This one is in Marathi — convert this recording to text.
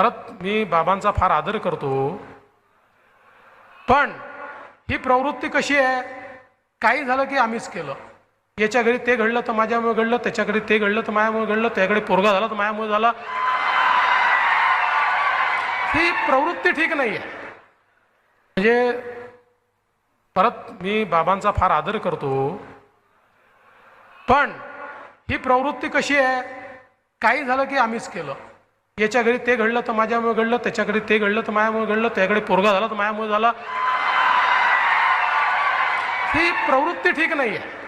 परत मी बाबांचा फार आदर करतो, पण ही प्रवृत्ती कशी आहे, काही झालं की आम्हीच केलं, याच्या घरी ते घडलं तर माझ्यामुळे घडलं, त्याच्या घरी ते घडलं तर माझ्यामुळे घडलं, त्याकडे पोरगा झाला तर माझ्यामुळे झाला. ही प्रवृत्ती ठीक नाही आहे. म्हणजे परत मी बाबांचा फार आदर करतो, पण ही प्रवृत्ती कशी आहे, काही झालं की आम्हीच केलं, याच्या घरी ते घडलं तर माझ्यामुळे घडलं, त्याच्या घरी ते घडलं तर माझ्यामुळे घडलं, त्याकडे पोरगा झाला तर माझ्यामुळे झाला. ही प्रवृत्ती ठीक नाही आहे.